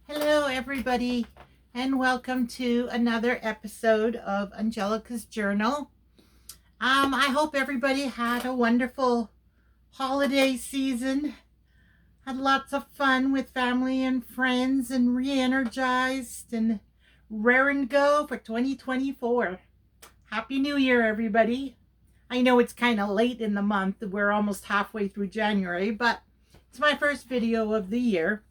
Hello, everybody, and welcome to another episode of Angelika's Journal. I hope everybody had a wonderful holiday season, had lots of fun with family and friends, and re energized and raring to go for 2024. Happy New Year, everybody. I know it's kind of late in the month, we're almost halfway through January, but it's my first video of the year.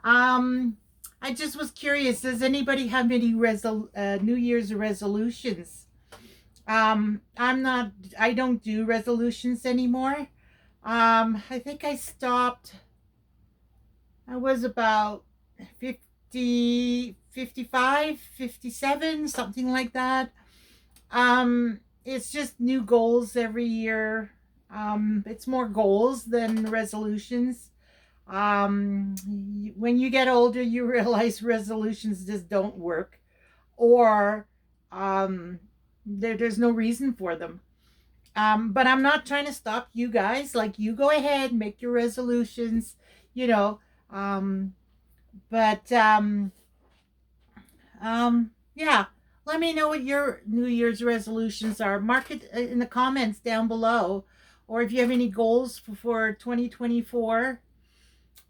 Um, I just was curious. Does anybody have any New Year's resolutions? I'm not. I don't do resolutions anymore. I think I stopped. I was about 50, 55, 57, something like that. It's just new goals every year. It's more goals than resolutions. When you get older, you realize resolutions just don't work, or there's no reason for them. But I'm not trying to stop you guys. Like, you go ahead, make your resolutions, you know. Um, but yeah, let me know what your New Year's resolutions are. Mark it in the comments down below, or if you have any goals for 2024.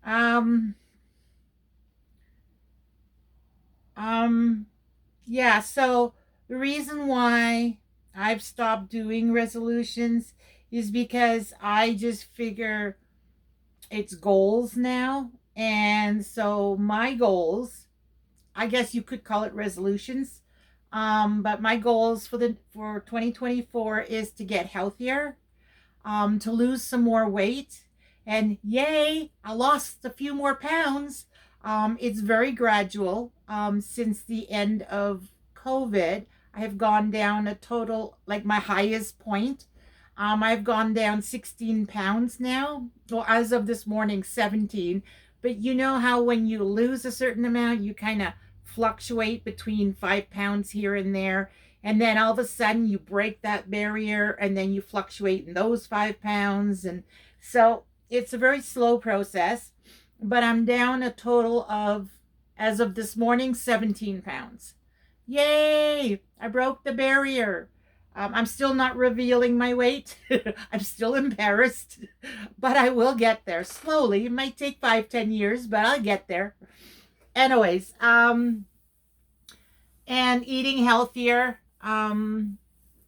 Um, Um, yeah, so the reason why I've stopped doing resolutions is because I just figure it's goals now. And so my goals, I guess you could call it resolutions. But my goals for 2024 is to get healthier, to lose some more weight. And yay, I lost a few more pounds. It's very gradual. Since the end of COVID, I have gone down a total, like my highest point. I've gone down 16 pounds now. Well, as of this morning, 17. But you know how when you lose a certain amount, you kind of fluctuate between 5 pounds here and there. And then all of a sudden you break that barrier and then you fluctuate in those 5 pounds. And so it's a very slow process, but I'm down a total of, as of this morning, 17 pounds. Yay! I broke the barrier. I'm still not revealing my weight. I'm still embarrassed, but I will get there slowly. It might take 5, 10 years, but I'll get there. Anyways, and eating healthier,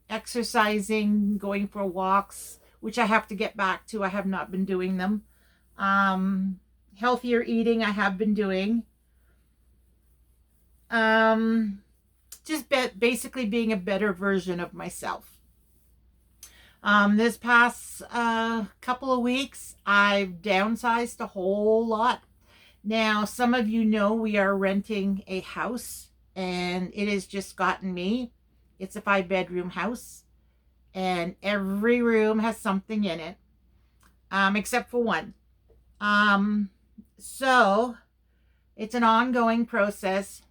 exercising, going for walks, which I have to get back to. I have not been doing them. Healthier eating, I have been doing. Just basically being a better version of myself. This past couple of weeks, I've downsized a whole lot. Now, some of you know we are renting a house, and it has just gotten me. It's a 5-bedroom house, and every room has something in it, except for one. So it's an ongoing process.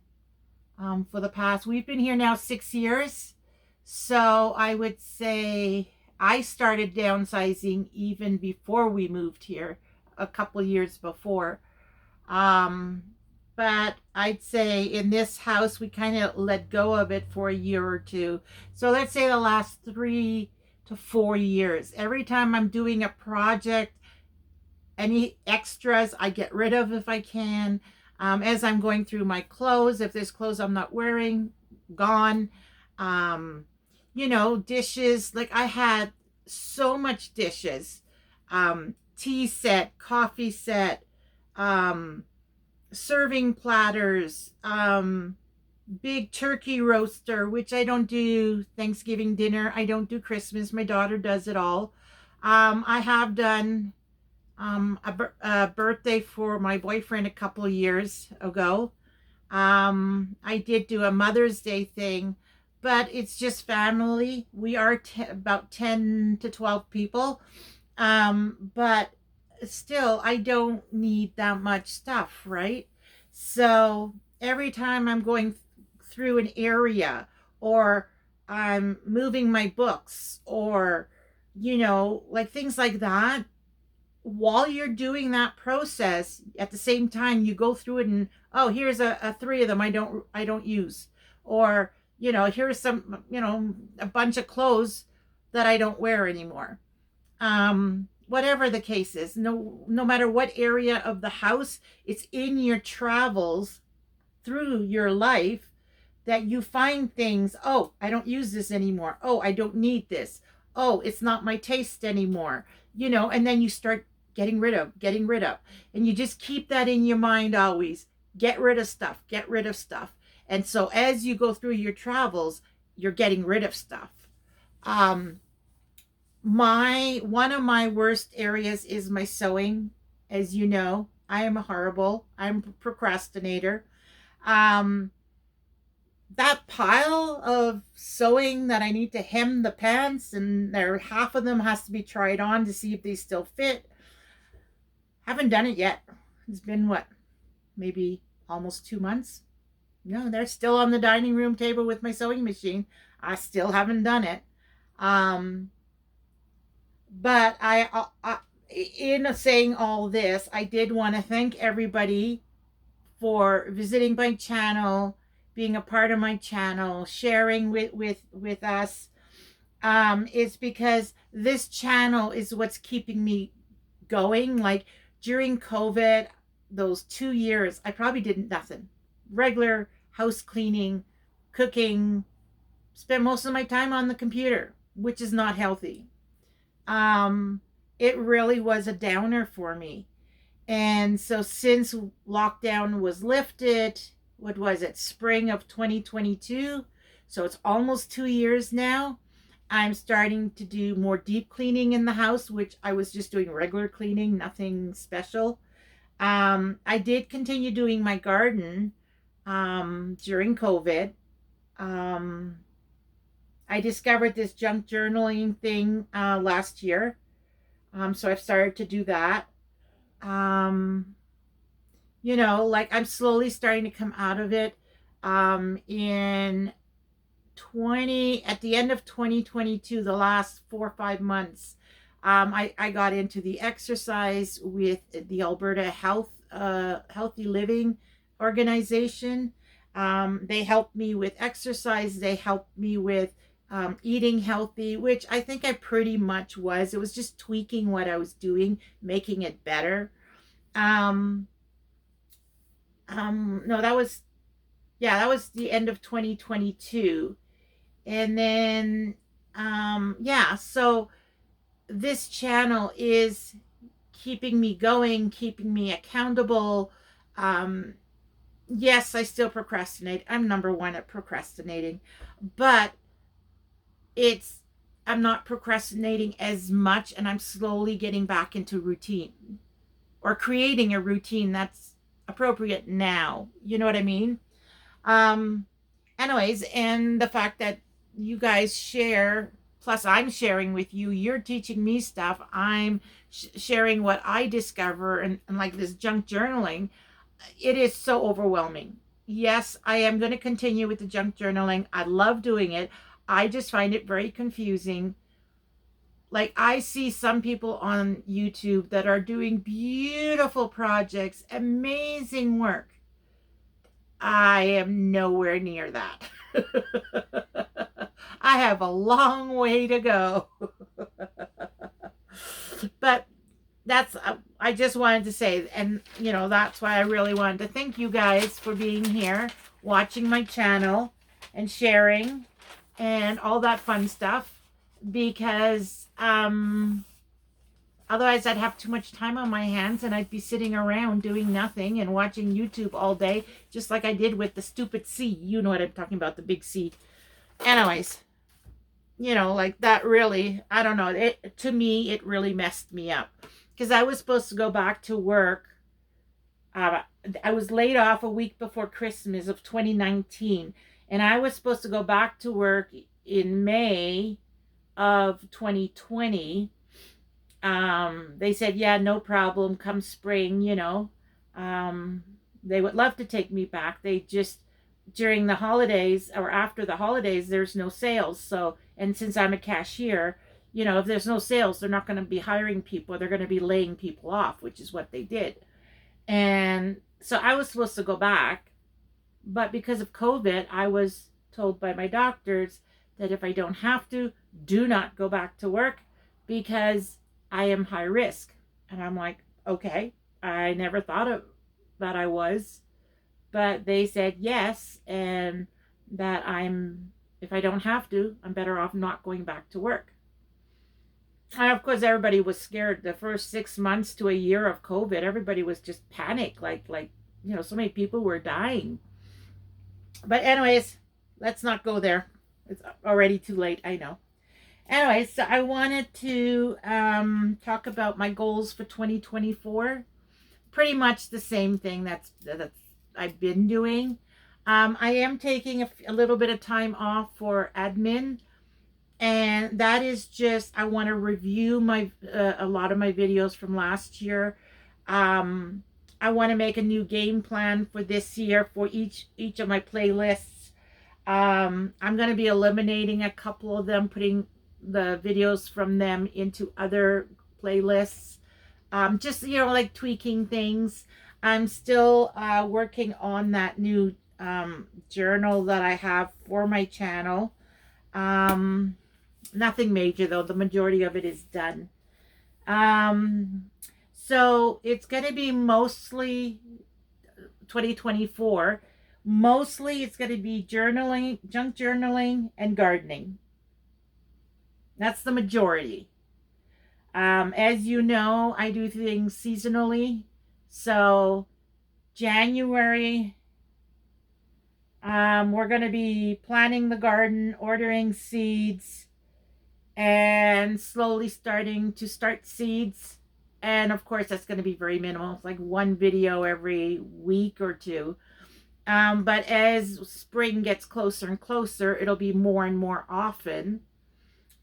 For the past, we've been here now 6 years. So I would say I started downsizing even before we moved here, a couple years before. But I'd say in this house, we kind of let go of it for a year or two. So let's say the last 3 to 4 years, every time I'm doing a project, any extras I get rid of if I can. As I'm going through my clothes, if there's clothes I'm not wearing, gone. Dishes, like I had so much dishes. Tea set, coffee set, serving platters, big turkey roaster, which I don't do Thanksgiving dinner. I don't do Christmas. My daughter does it all. I have done a birthday for my boyfriend a couple of years ago. I did do a Mother's Day thing, but it's just family. We are about 10 to 12 people. But still, I don't need that much stuff, right? So every time I'm going through an area, or I'm moving my books, or, like things like that, while you're doing that process, at the same time you go through it and, oh, here's a three of them I don't use, or here's some, a bunch of clothes that I don't wear anymore. Whatever the case is, no matter what area of the house, it's in your travels through your life that you find things. Oh, I don't use this anymore. Oh, I don't need this. Oh, it's not my taste anymore. And then you start getting rid of, and you just keep that in your mind always. Get rid of stuff. And so as you go through your travels, you're getting rid of stuff. um my One of my worst areas is my sewing. As you know, I'm a procrastinator. um that pile of sewing that I need to hem the pants, and there half of them has to be tried on to see if they still fit. Haven't done it yet. It's been what, maybe almost 2 months. No, they're still on the dining room table with my sewing machine. I still haven't done it. um but in saying all this, I did want to thank everybody for visiting my channel, being a part of my channel, sharing with us. It's because this channel is what's keeping me going. Like during COVID, those 2 years, I probably did nothing. Regular house cleaning, cooking, spent most of my time on the computer, which is not healthy. Um, it really was a downer for me. And so since lockdown was lifted, what was it, spring of 2022? So it's almost 2 years now. I'm starting to do more deep cleaning in the house, which I was just doing regular cleaning, nothing special. I did continue doing my garden during COVID. Um, I discovered this junk journaling thing last year. So I've started to do that. Um, like I'm slowly starting to come out of it. In 20 At the end of 2022, the last 4 or 5 months, I got into the exercise with the Alberta Healthy Living organization. They helped me with exercise. They helped me with eating healthy, which I think I pretty much was. It was just tweaking what I was doing, making it better. Um, no, that was, yeah, that was the end of 2022. And then, yeah, so this channel is keeping me going, keeping me accountable. Um, yes, I still procrastinate. I'm number one at procrastinating, but it's, I'm not procrastinating as much, and I'm slowly getting back into routine, or creating a routine that's appropriate now. You know what I mean? Um, Anyways, and the fact that you guys share, plus I'm sharing with you, you're teaching me stuff, I'm sharing what I discover, and like this junk journaling, it is so overwhelming. Yes, I am going to continue with the junk journaling. I love doing it. I just find it very confusing. Like I see some people on YouTube that are doing beautiful projects, amazing work. I am nowhere near that. I have a long way to go. But that's, I just wanted to say, and that's why I really wanted to thank you guys for being here, watching my channel, and sharing, and all that fun stuff, because otherwise I'd have too much time on my hands, and I'd be sitting around doing nothing and watching YouTube all day, just like I did with the stupid C. You know what I'm talking about, the big C. Anyways, like that really, I don't know, it, to me, it really messed me up, because I was supposed to go back to work. uh, I was laid off a week before Christmas of 2019, and I was supposed to go back to work in May of 2020. They said, yeah, no problem, come spring, um, they would love to take me back. They just, during the holidays or after the holidays, there's no sales. So, and since I'm a cashier, you know, if there's no sales, they're not going to be hiring people. They're going to be laying people off, which is what they did. And so I was supposed to go back, but because of COVID, I was told by my doctors that if I don't have to, do not go back to work because I am high risk. And I'm like, okay, I never thought of that I was, but they said yes, and that if I don't have to, I'm better off not going back to work. And of course, everybody was scared. The first 6 months to a year of COVID, everybody was just panicked. So many people were dying. But anyways, let's not go there. It's already too late, I know. Anyway, so I wanted to talk about my goals for 2024. Pretty much the same thing that's I've been doing. I am taking a little bit of time off for admin, and that is just I want to review my a lot of my videos from last year. I want to make a new game plan for this year for each of my playlists. I'm going to be eliminating a couple of them, putting the videos from them into other playlists. Just, like tweaking things. I'm still working on that new journal that I have for my channel. Nothing major though. The majority of it is done. So it's going to be mostly 2024. Mostly it's going to be journaling, junk journaling, and gardening. That's the majority. As you know, I do things seasonally. So January, we're going to be planting the garden, ordering seeds, and slowly starting to start seeds. And of course, that's going to be very minimal. It's like one video every week or two. But as spring gets closer and closer, it'll be more and more often.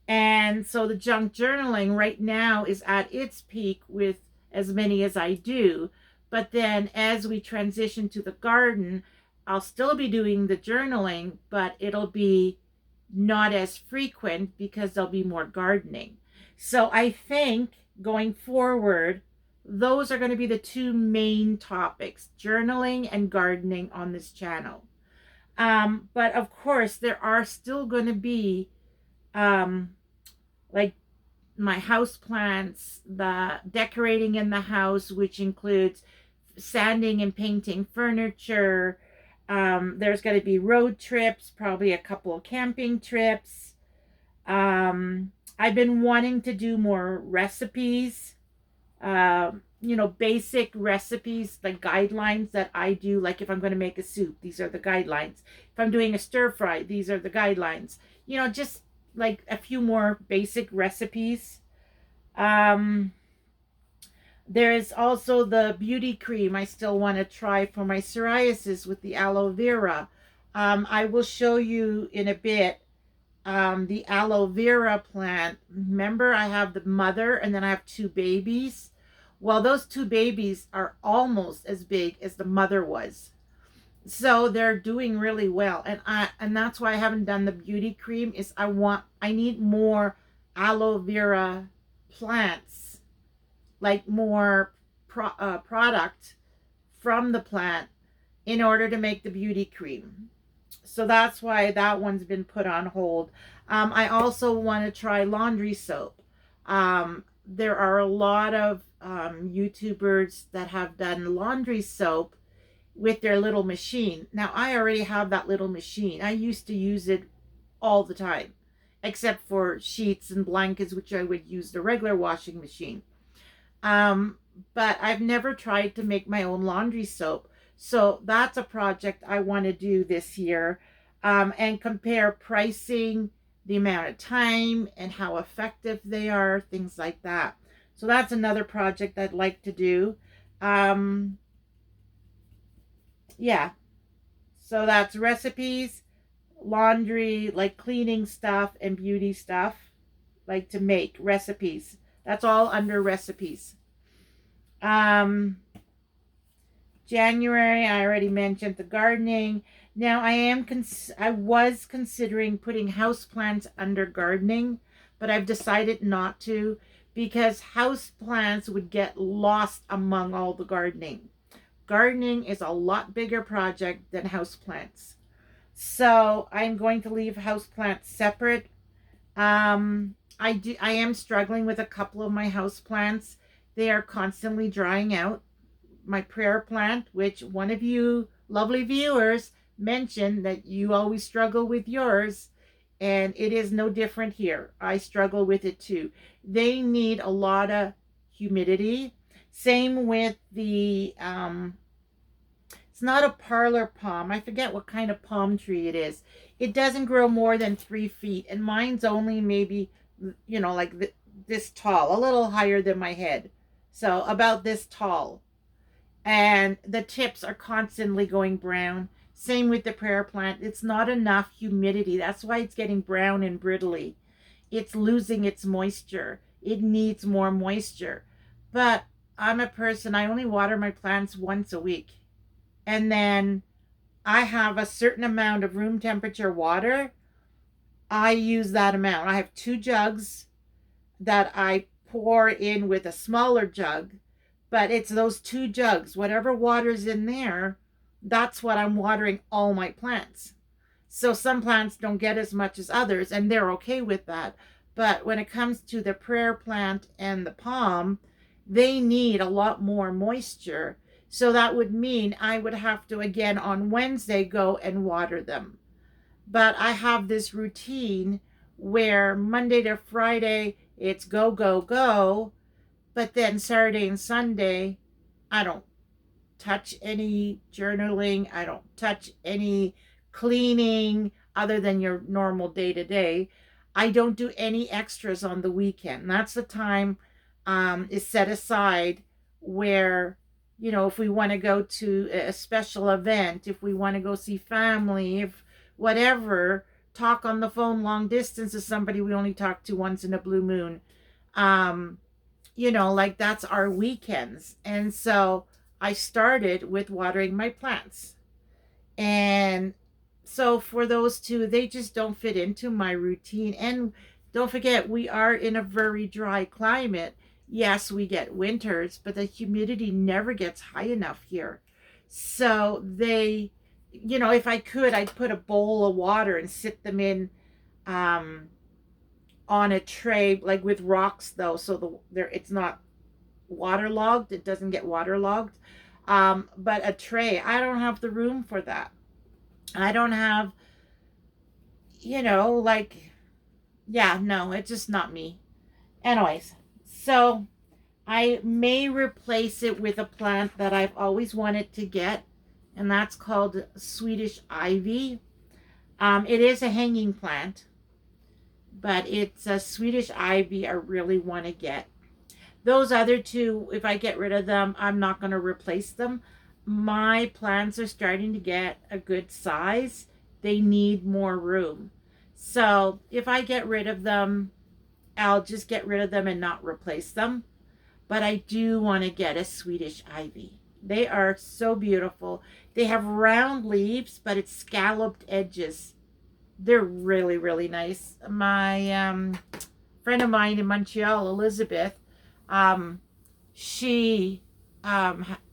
And so the junk journaling right now is at its peak with as many as I do. But then as we transition to the garden, I'll still be doing the journaling, but it'll be not as frequent because there'll be more gardening. So I think going forward, those are going to be the two main topics, journaling and gardening on this channel. But of course, there are still going to be like my house plants, the decorating in the house, which includes sanding and painting furniture. There's going to be road trips, probably a couple of camping trips. I've been wanting to do more recipes, basic recipes, like guidelines that I do. Like if I'm going to make a soup, these are the guidelines. If I'm doing a stir fry, these are the guidelines. Just like a few more basic recipes. There is also the beauty cream I still want to try for my psoriasis with the aloe vera. I will show you in a bit the aloe vera plant. Remember, I have the mother and then I have two babies. Well, those two babies are almost as big as the mother was. So they're doing really well. And that's why I haven't done the beauty cream is I need more aloe vera plants, like more product from the plant in order to make the beauty cream. So that's why that one's been put on hold. I also want to try laundry soap. There are a lot of YouTubers that have done laundry soap with their little machine. Now, I already have that little machine. I used to use it all the time, except for sheets and blankets, which I would use the regular washing machine. But I've never tried to make my own laundry soap. So that's a project I want to do this year, and compare pricing, the amount of time, and how effective they are, things like that. So that's another project I'd like to do. Yeah, so that's recipes, laundry, like cleaning stuff, and beauty stuff, like to make recipes. That's all under recipes. January, I already mentioned the gardening. Now I was considering putting houseplants under gardening, but I've decided not to because house plants would get lost among all the gardening. Gardening is a lot bigger project than house plants. So I'm going to leave house plants separate. I am struggling with a couple of my house plants. They are constantly drying out. My prayer plant, which one of you lovely viewers mentioned that you always struggle with yours, and it is no different here. I struggle with it too. They need a lot of humidity. Same with the it's not a parlor palm. I forget what kind of palm tree it is. It doesn't grow more than 3 feet, and mine's only maybe, like this tall, a little higher than my head. So about this tall. And the tips are constantly going brown. Same with the prayer plant. It's not enough humidity. That's why it's getting brown and brittly. It's losing its moisture. It needs more moisture. But I'm a person, I only water my plants once a week. And then I have a certain amount of room temperature water. I use that amount. I have 2 jugs that I pour in with a smaller jug, but it's those 2 jugs. Whatever water's in there, that's what I'm watering all my plants. So some plants don't get as much as others, and they're okay with that. But when it comes to the prayer plant and the palm, they need a lot more moisture. So that would mean I would have to again on Wednesday go and water them. But I have this routine where Monday to Friday it's go, go, go. But then Saturday and Sunday, I don't touch any journaling. I don't touch any cleaning other than your normal day to day. I don't do any extras on the weekend. That's the time is set aside where, if we want to go to a special event, if we want to go see family, if whatever, talk on the phone long distance to somebody we only talk to once in a blue moon. Like that's our weekends. And so I started with watering my plants. And so for those two, they just don't fit into my routine. And don't forget, we are in a very dry climate. Yes, we get winters, but the humidity never gets high enough here. So they, if I could, I'd put a bowl of water and sit them in on a tray, like with rocks though, so it's not waterlogged. It doesn't get waterlogged. But a tray, I don't have the room for that. I don't have, yeah, no, it's just not me. Anyways, so I may replace it with a plant that I've always wanted to get, and that's called Swedish ivy. It is a hanging plant, but it's a Swedish ivy I really want to get. Those other two, if I get rid of them, I'm not going to replace them. My plants are starting to get a good size. They need more room. So if I get rid of them, I'll just get rid of them and not replace them. But I do want to get a Swedish ivy. They are so beautiful. They have round leaves, but it's scalloped edges. They're really, really nice. My friend of mine in Montreal, Elizabeth, she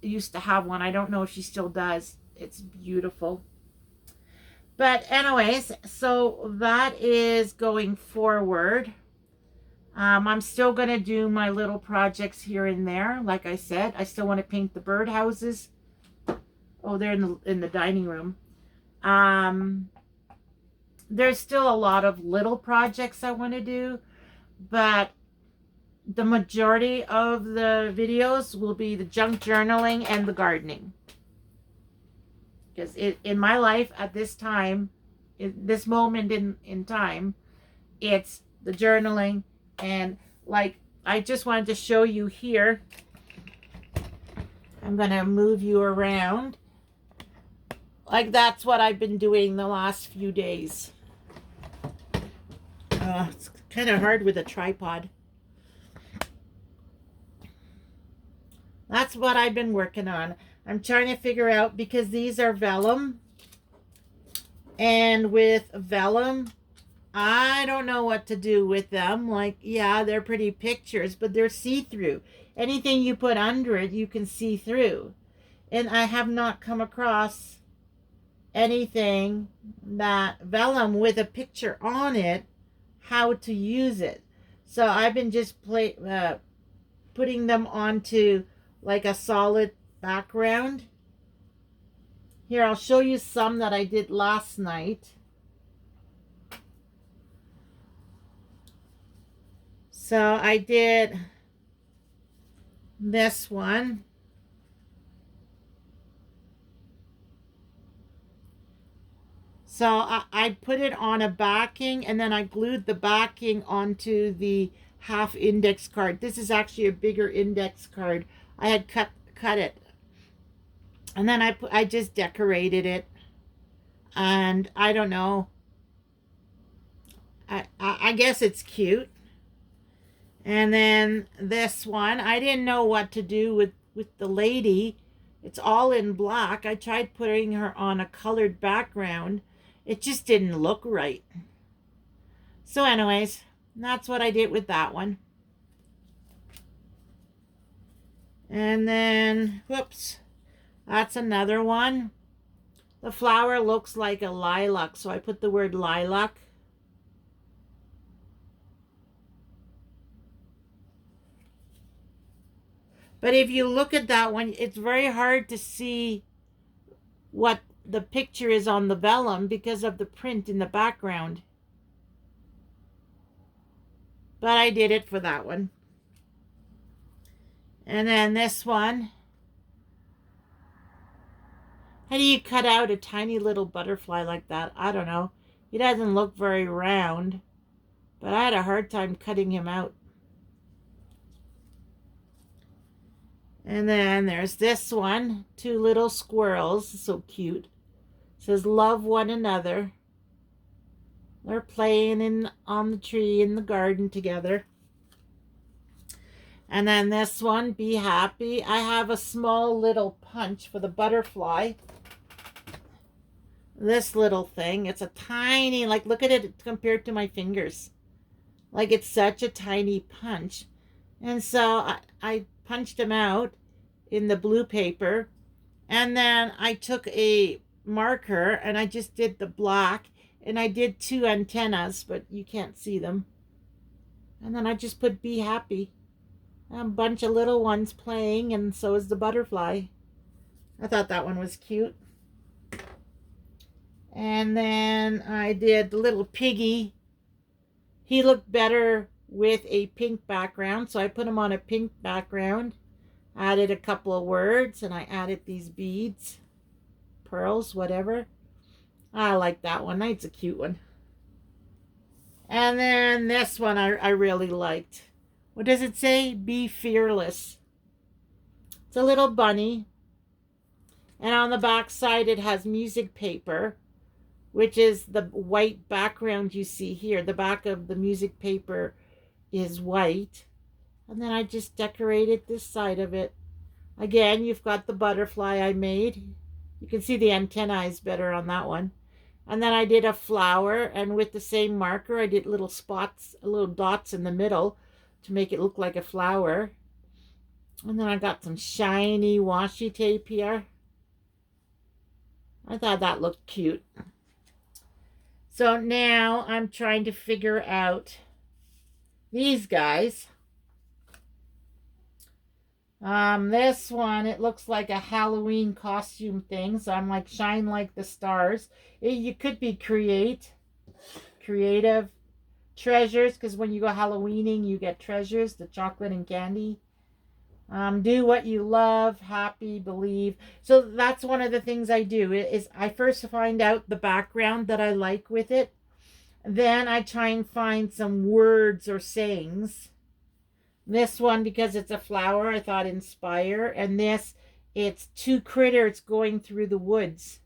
used to have one. I don't know if she still does. It's beautiful. But anyways, so that is going forward. I'm still going to do my little projects here and there. Like I said, I still want to paint the birdhouses. Oh, they're in the dining room. There's still a lot of little projects I want to do, but the majority of the videos will be the junk journaling and the gardening. Because in my life at this time, in this moment in time, it's the journaling. And like I just wanted to show you here, I'm going to move you around. Like that's what I've been doing the last few days. It's kind of hard with a tripod. That's what I've been working on. I'm trying to figure out, because these are vellum. And with vellum, I don't know what to do with them. Like, yeah, they're pretty pictures, but they're see-through. Anything you put under it, you can see through. And I have not come across anything that vellum with a picture on it, how to use it. So I've been just putting them onto like a solid background. Here, I'll show you some that I did last night. So I did this one. So I put it on a backing, and then I glued the backing onto the half index card. This is actually a bigger index card. I had cut it, and then I just decorated it, and I don't know. I guess it's cute. And then this one, I didn't know what to do with the lady. It's all in black. I tried putting her on a colored background. It just didn't look right. So anyways, that's what I did with that one. And then, whoops, that's another one. The flower looks like a lilac, so I put the word lilac. But if you look at that one, it's very hard to see what the picture is on the vellum because of the print in the background. But I did it for that one. And then this one. How do you cut out a tiny little butterfly like that? I don't know. He doesn't look very round, but I had a hard time cutting him out. And then there's this one. Two little squirrels. So cute. It says, love one another. They're playing on the tree in the garden together. And then this one, be happy. I have a small little punch for the butterfly. This little thing. It's a tiny, like, look at it compared to my fingers. Like, it's such a tiny punch. And so I punched him out in the blue paper. And then I took a marker and I just did the black. And I did two antennas, but you can't see them. And then I just put be happy. A bunch of little ones playing, and so is the butterfly. I thought that one was cute. And then I did the little piggy. He looked better with a pink background, so I put him on a pink background. Added a couple of words, and I added these beads, pearls, whatever. I like that one. That's a cute one. And then this one I really liked. What does it say? Be fearless. It's a little bunny. And on the back side it has music paper, which is the white background you see here. The back of the music paper is white. And then I just decorated this side of it. Again, you've got the butterfly I made. You can see the antennae better on that one. And then I did a flower, and with the same marker I did little spots, little dots in the middle to make it look like a flower. And then I got some shiny washi tape here. I thought that looked cute. So now I'm trying to figure out these guys. This one, it looks like a Halloween costume thing. So I'm like, shine like the stars. You could be creative. Treasures, because when you go Halloweening, you get treasures, the chocolate and candy. Do what you love, happy, believe. So that's one of the things I do is I first find out the background that I like with it. Then I try and find some words or sayings. This one, because it's a flower, I thought inspire. And this, it's two critters going through the woods.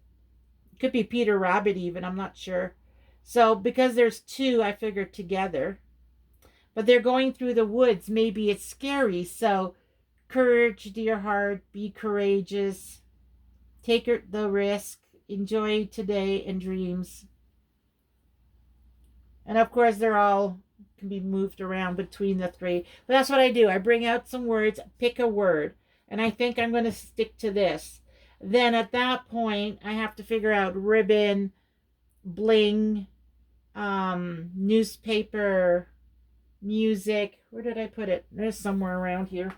It could be Peter Rabbit even, I'm not sure. So because there's two, I figured together. But they're going through the woods. Maybe it's scary. So courage, dear heart, be courageous. Take the risk. Enjoy today and dreams. And of course, they're all can be moved around between the three. But that's what I do. I bring out some words, pick a word, and I think I'm going to stick to this. Then at that point, I have to figure out ribbon, bling, newspaper, music. Where did I put it? There's somewhere around here.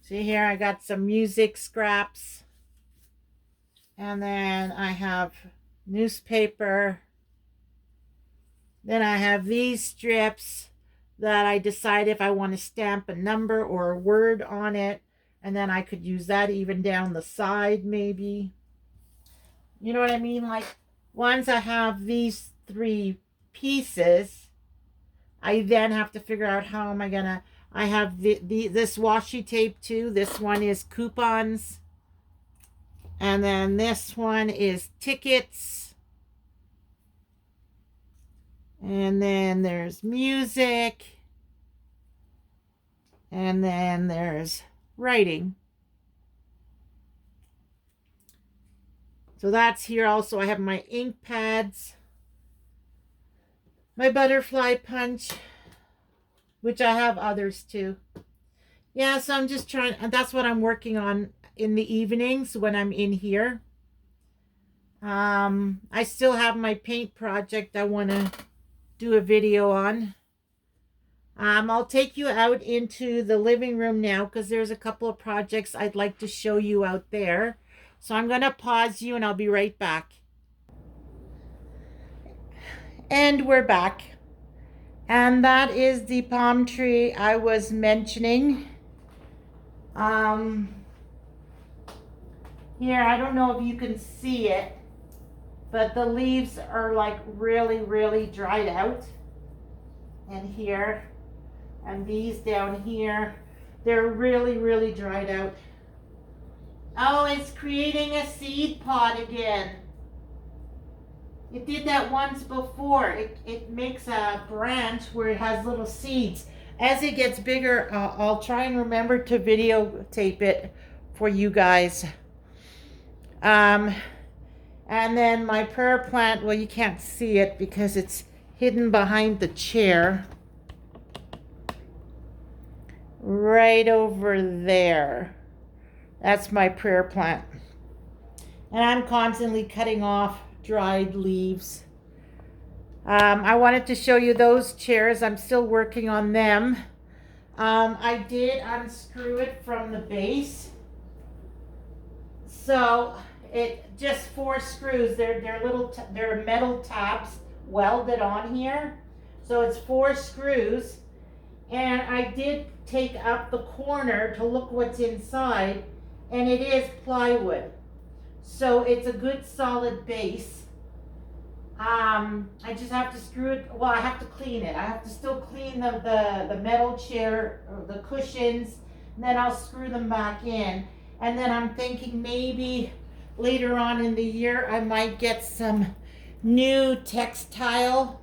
See here, I got some music scraps. And then I have newspaper. Then I have these strips that I decide if I want to stamp a number or a word on it. And then I could use that even down the side maybe. You know what I mean? Like once I have these three pieces, I then have to figure out how am I going to... I have this washi tape too. This one is coupons. And then this one is tickets. And then there's music. And then there's writing. So that's here also. I have my ink pads, my butterfly punch, which I have others too. Yeah, so I'm just trying, and that's what I'm working on in the evenings when I'm in here. I still have my paint project I want to do a video on. I'll take you out into the living room now because there's a couple of projects I'd like to show you out there. So I'm going to pause you and I'll be right back. And we're back. And that is the palm tree I was mentioning. Here, I don't know if you can see it, but the leaves are like really, really dried out. And here, and these down here, they're really, really dried out. Oh, it's creating a seed pod again. It did that once before. It makes a branch where it has little seeds. As it gets bigger, I'll try and remember to videotape it for you guys. And then my prayer plant, well, you can't see it because it's hidden behind the chair. Right over there. That's my prayer plant. And I'm constantly cutting off dried leaves. I wanted to show you those chairs. I'm still working on them. I did unscrew it from the base. So it just 4 screws. They're little, they're metal tabs welded on here. So it's 4 screws. And I did take up the corner to look what's inside, and it is plywood. So it's a good solid base. I just have to screw it. Well, I have to clean it. I have to still clean the metal chair, or the cushions, and then I'll screw them back in. And then I'm thinking maybe later on in the year I might get some new textile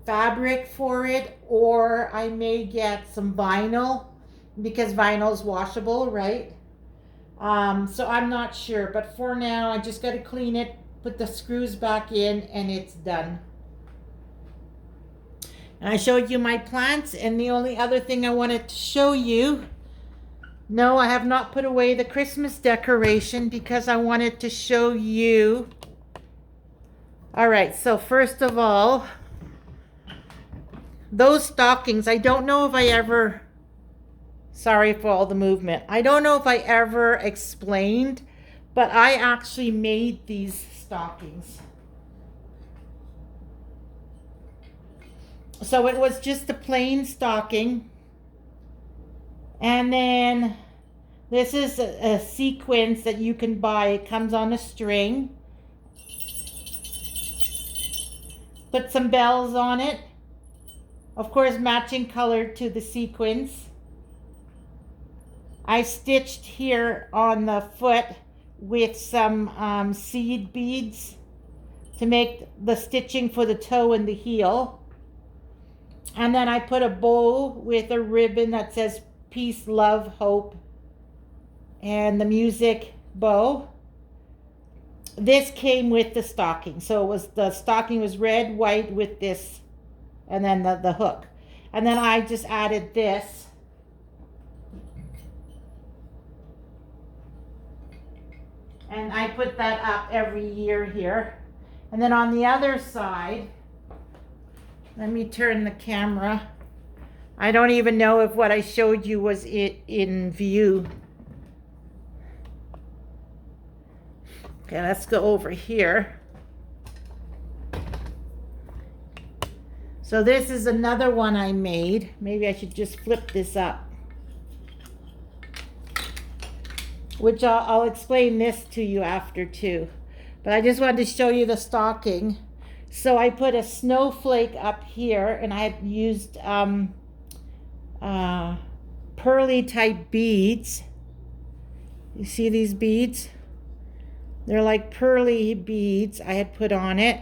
fabric for it, or I may get some vinyl because vinyl is washable, right? So I'm not sure, but for now I just got to clean it, put the screws back in, and it's done. And I showed you my plants, and the only other thing I wanted to show you, no, I have not put away the Christmas decoration because I wanted to show you. All right, so first of all, those stockings, I don't know if I ever, sorry for all the movement, I don't know if I ever explained, but I actually made these stockings. So it was just a plain stocking. And then this is a sequence that you can buy. It comes on a string. Put some bells on it. Of course, matching color to the sequins. I stitched here on the foot with some seed beads to make the stitching for the toe and the heel. And then I put a bow with a ribbon that says peace, love, hope, and the music bow. this came with the stocking. So it was, the stocking was red, white with this, and then the hook. And then I just added this. And I put that up every year here. And then on the other side, let me turn the camera. I don't even know if what I showed you was in view. Okay, let's go over here. So this is another one I made. Maybe I should just flip this up. Which I'll explain this to you after too. But I just wanted to show you the stocking. So I put a snowflake up here, and I had used pearly type beads. You see these beads? They're like pearly beads I had put on it.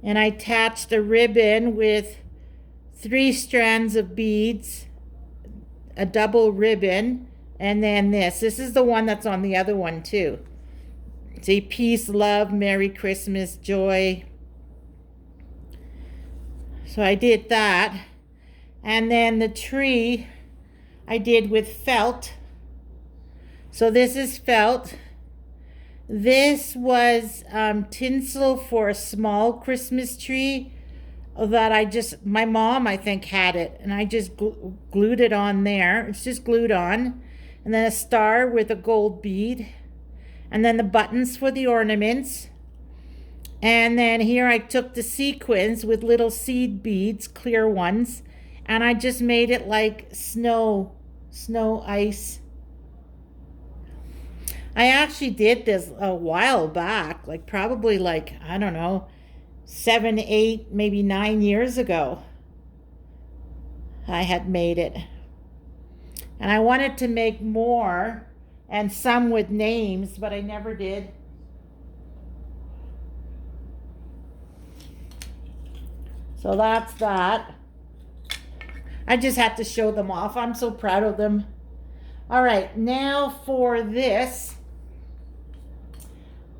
And I attached a ribbon with 3 strands of beads, a double ribbon, and then this. This is the one that's on the other one too. See, peace, love, Merry Christmas, joy. So I did that. And then the tree I did with felt. So this is felt. This was tinsel for a small Christmas tree that my mom, I think, had it. And I just glued it on there. It's just glued on. And then a star with a gold bead. And then the buttons for the ornaments. And then here I took the sequins with little seed beads, clear ones. And I just made it like snow ice. I actually did this a while back, like probably like, I don't know, 7, 8, maybe 9 years ago. I had made it. And I wanted to make more, and some with names, but I never did. So that's that. I just had to show them off. I'm so proud of them. All right, now for this.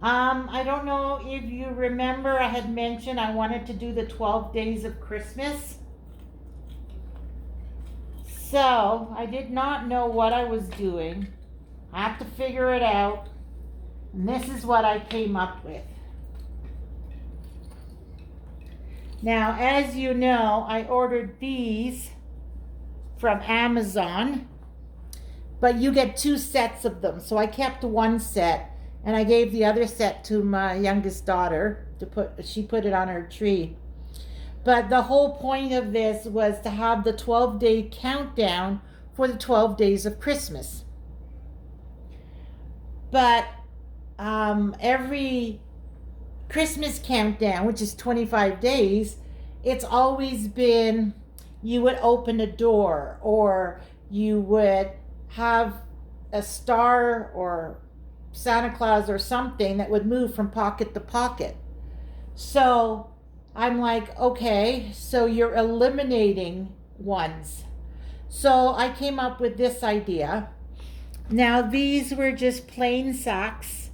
I don't know if you remember, I had mentioned I wanted to do the 12 days of Christmas. So I did not know what I was doing. I had to figure it out. And this is what I came up with. Now, as you know, I ordered these from Amazon, but you get 2 sets of them. So I kept 1 set, and I gave the other set to my youngest daughter she put it on her tree. But the whole point of this was to have the 12-day countdown for the 12 days of Christmas. But every Christmas countdown, which is 25 days, it's always been you would open a door, or you would have a star or Santa Claus or something that would move from pocket to pocket. So I'm like, okay, so you're eliminating ones. So I came up with this idea. Now these were just plain sacks.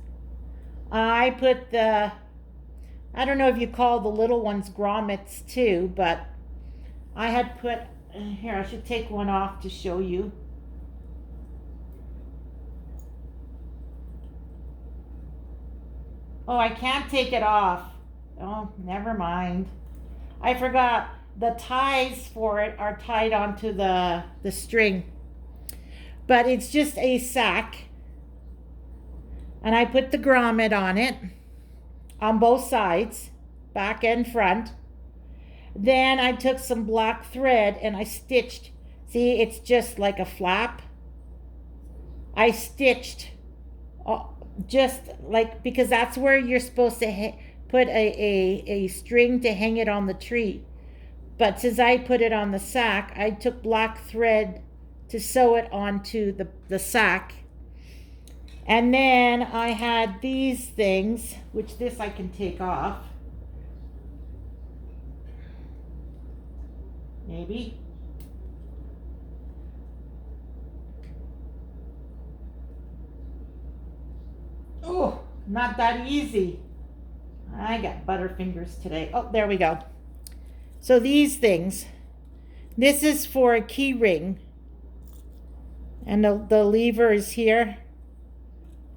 I put I don't know if you call the little ones grommets too, but I had put, here, I should take one off to show you. Oh, I can't take it off. Oh, never mind. I forgot the ties for it are tied onto the string. But it's just a sack. And I put the grommet on it on both sides, back and front. Then I took some black thread and I stitched. See, it's just like a flap. I stitched just like, because that's where you're supposed to put a string to hang it on the tree. But since I put it on the sack, I took black thread to sew it onto the sack. And then I had these things, which this I can take off. Maybe. Oh, Not that easy. I got butterfingers today. Oh, there we go. So these things, this is for a key ring, and the lever is here,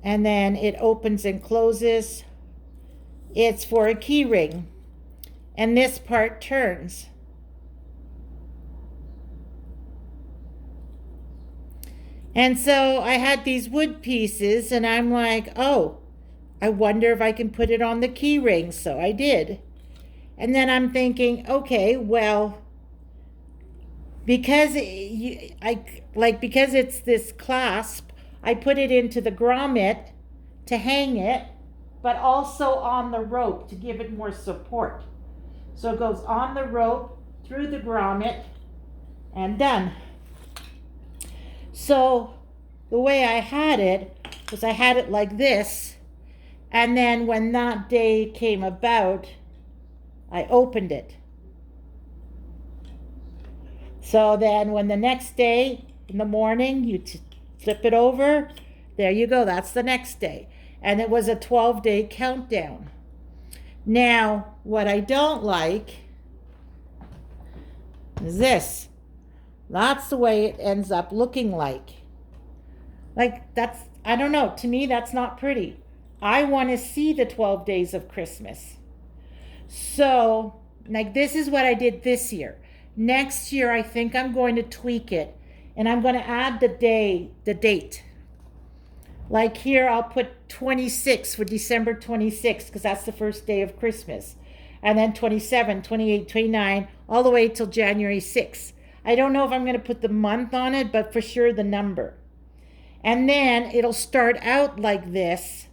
and then it opens and closes. It's for a key ring, and this part turns. And so I had these wood pieces, and I'm like, oh, I wonder if I can put it on the key ring. So I did. And then I'm thinking, okay, well, because because it's this clasp, I put it into the grommet to hang it, but also on the rope to give it more support. So it goes on the rope, through the grommet, and done. So the way I had it was I had it like this, and then when that day came about, I opened it. So then when the next day in the morning you flip it over, there you go, that's the next day. And it was a 12-day countdown. Now, what I don't like is this. That's the way it ends up looking like. Like, that's, I don't know, to me that's not pretty. I want to see the 12 days of Christmas. So, like, this is what I did this year. Next year, I think I'm going to tweak it, and I'm going to add the date. Like here, I'll put 26 for December 26th, because that's the first day of Christmas. And then 27, 28, 29, all the way till January 6th. I don't know if I'm going to put the month on it, but for sure the number. And then it'll start out like this.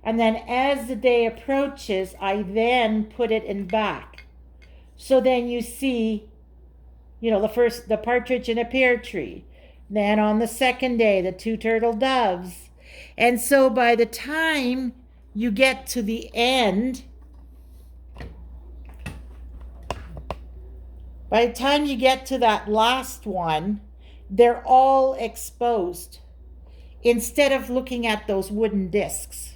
And then as the day approaches, I then put it in back. So then you see, you know, the partridge in a pear tree. Then on the second day, the two turtle doves. And so by the time you get to the end, by the time you get to that last one, they're all exposed instead of looking at those wooden discs.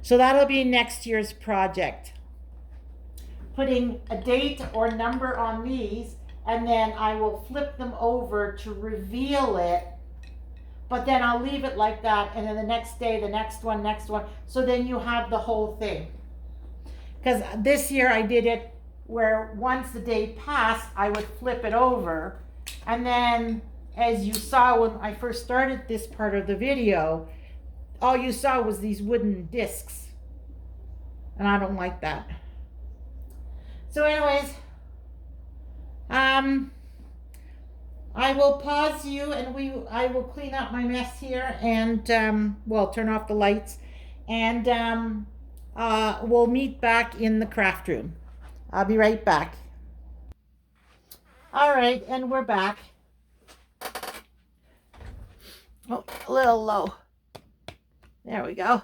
So that'll be next year's project. Putting a date or number on these, and then I will flip them over to reveal it. But then I'll leave it like that, and then the next day, the next one. So then you have the whole thing. Because this year I did it where once the day passed, I would flip it over. And then, as you saw when I first started this part of the video, all you saw was these wooden discs. And I don't like that. So anyways, I will pause you, and I will clean up my mess here, and turn off the lights, and we'll meet back in the craft room. I'll be right back. All right, and we're back. Oh, a little low. There we go.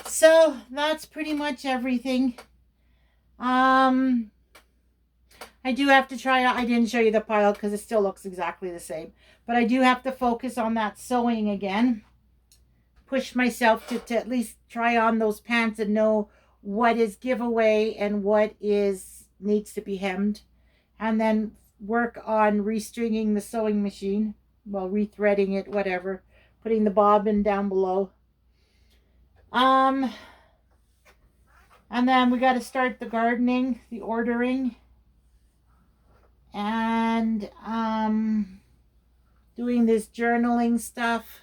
So that's pretty much everything. I do have to try, I didn't show you the pile because it still looks exactly the same. But I do have to focus on that sewing again. Push myself to at least try on those pants and know what is giveaway and what needs to be hemmed. And then work on restringing the sewing machine. Well, rethreading it, whatever. Putting the bobbin down below. And then we got to start the gardening, the ordering. And doing this journaling stuff.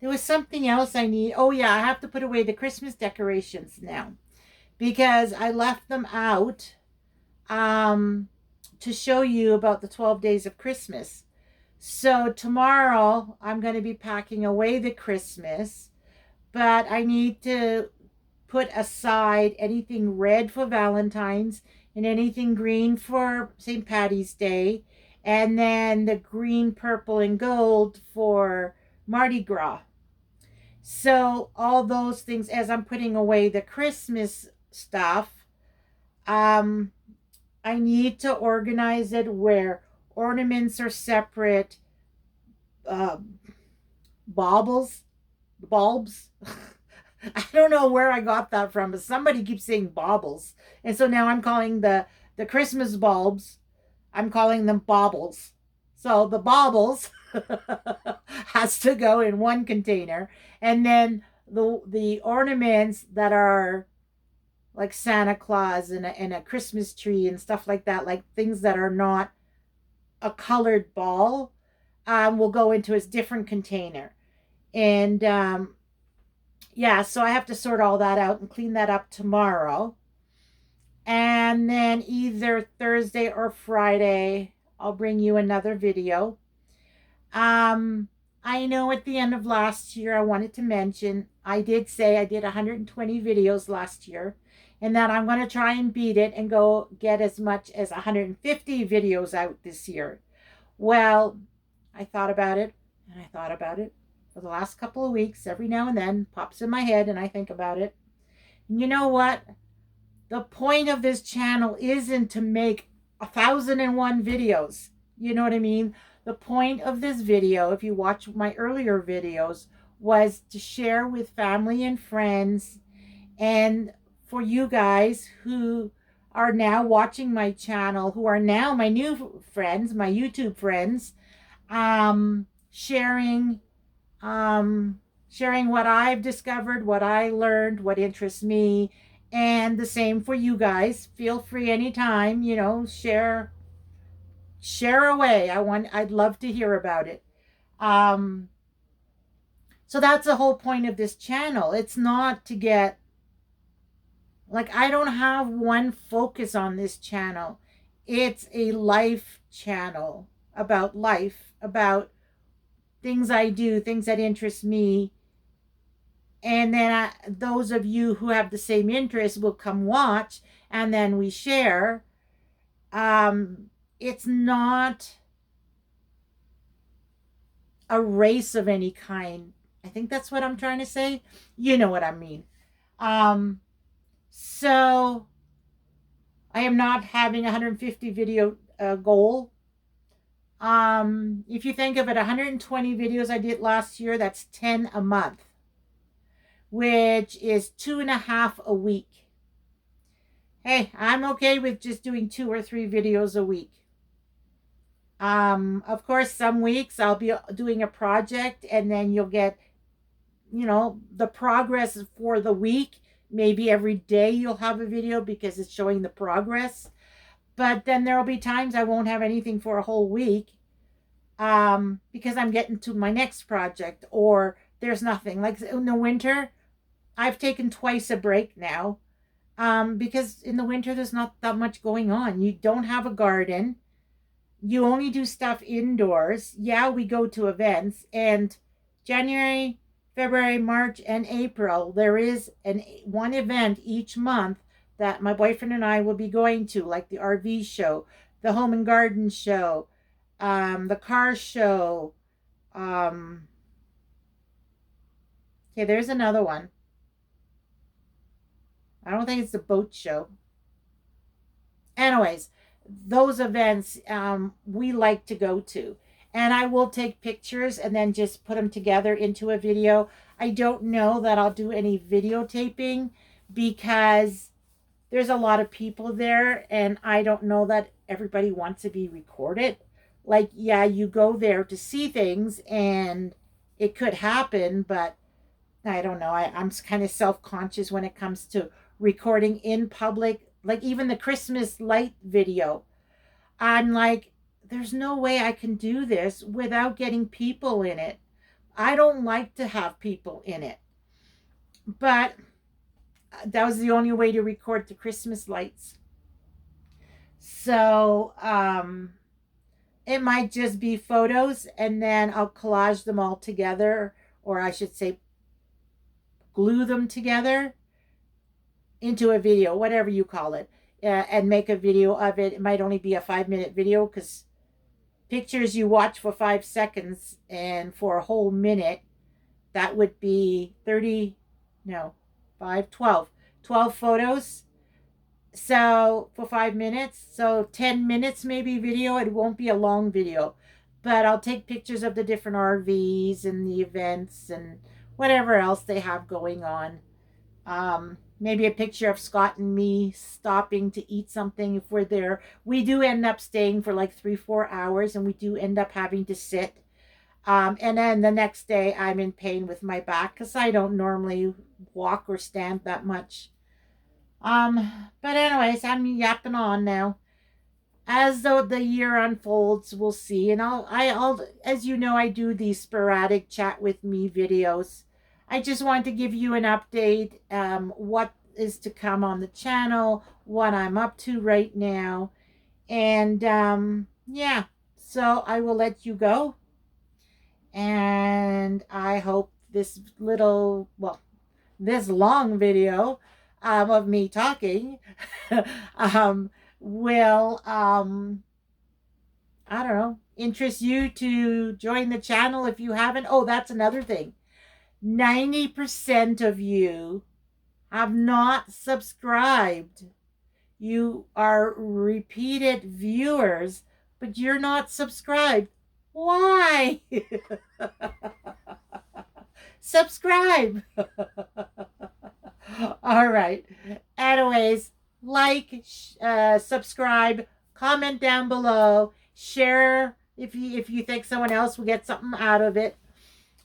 There was something else I need. Oh yeah, I have to put away the Christmas decorations now, because I left them out to show you about the 12 days of Christmas. So tomorrow I'm going to be packing away the Christmas, but I need to put aside anything red for Valentine's and anything green for St. Patty's Day, and then the green, purple, and gold for Mardi Gras. So all those things, as I'm putting away the Christmas stuff, I need to organize it where ornaments are separate, bulbs, I don't know where I got that from, but somebody keeps saying baubles. And so now I'm calling the Christmas bulbs, I'm calling them baubles. So the baubles has to go in one container, and then the ornaments that are like Santa Claus and a Christmas tree and stuff like that, like things that are not a colored ball, will go into a different container. And yeah, so I have to sort all that out and clean that up tomorrow. And then either Thursday or Friday, I'll bring you another video. Um, I know at the end of last year, I wanted to mention, I did say I did 120 videos last year, and that I'm going to try and beat it and go get as much as 150 videos out this year. Well, I thought about it and I thought about it for the last couple of weeks. Every now and then pops in my head and I think about it. And you know what? The point of this channel isn't to make 1,001 videos. You know what I mean? The point of this video, if you watch my earlier videos, was to share with family and friends, and for you guys who are now watching my channel, who are now my new friends, my YouTube friends, sharing sharing what I've discovered, what I learned, what interests me, and the same for you guys. Feel free anytime, share away. I'd love to hear about it. Um so that's the whole point of this channel. It's not to get, like, I don't have one focus on this channel. It's a life channel about life, about things I do, things that interest me. And then those of you who have the same interest will come watch, and then we share. It's not a race of any kind. I think that's what I'm trying to say. You know what I mean. So I am not having a 150 video goal. If you think of it, 120 videos I did last year, that's 10 a month, which is 2.5 a week. Hey, I'm okay with just doing 2 or 3 videos a week. Of course, some weeks I'll be doing a project and then you'll get, the progress for the week. Maybe every day you'll have a video because it's showing the progress. But then there'll be times I won't have anything for a whole week, because I'm getting to my next project, or there's nothing. Like in the winter, I've taken twice a break now, because in the winter there's not that much going on. You don't have a garden. You only do stuff indoors. Yeah, we go to events, and January, February, March, and April, there is one event each month that my boyfriend and I will be going to, like the RV show, the home and garden show, the car show. Okay, there's another one. I don't think it's the boat show. Anyways, those events, we like to go to. And I will take pictures and then just put them together into a video. I don't know that I'll do any videotaping because there's a lot of people there and I don't know that everybody wants to be recorded. Like, yeah, you go there to see things and it could happen, but I don't know. I'm kind of self-conscious when it comes to recording in public. Like even the Christmas light video, I'm like, there's no way I can do this without getting people in it. I don't like to have people in it. But that was the only way to record the Christmas lights. So it might just be photos and then I'll collage them all together, or I should say glue them together into a video, whatever you call it, and make a video of it. It might only be a 5-minute video because pictures you watch for 5 seconds, and for a whole minute, that would be 30, no, 5, 12 photos. So for 5 minutes, so 10 minutes maybe video. It won't be a long video, but I'll take pictures of the different RVs and the events and whatever else they have going on. Maybe a picture of Scott and me stopping to eat something if we're there. We do end up staying for like 3, 4 hours, and we do end up having to sit. And then the next day, I'm in pain with my back because I don't normally walk or stand that much. But anyways, I'm yapping on now. As though the year unfolds, we'll see. And I'll, as you know, I do these sporadic chat with me videos. I just want to give you an update, what is to come on the channel, what I'm up to right now, and yeah. So I will let you go, and I hope this little, well, this long video of me talking um, will, I don't know, interest you to join the channel if you haven't. Oh, that's another thing. 90% of you have not subscribed. You are repeated viewers, but you're not subscribed. Why? Subscribe. All right. Anyways, like, subscribe, comment down below, share if you think someone else will get something out of it,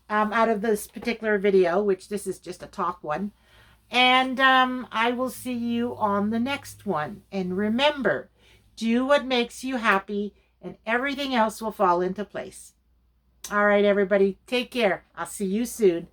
out of this particular video, which this is just a talk one. And I will see you on the next one. And remember, do what makes you happy, and everything else will fall into place. All right, everybody, take care. I'll see you soon.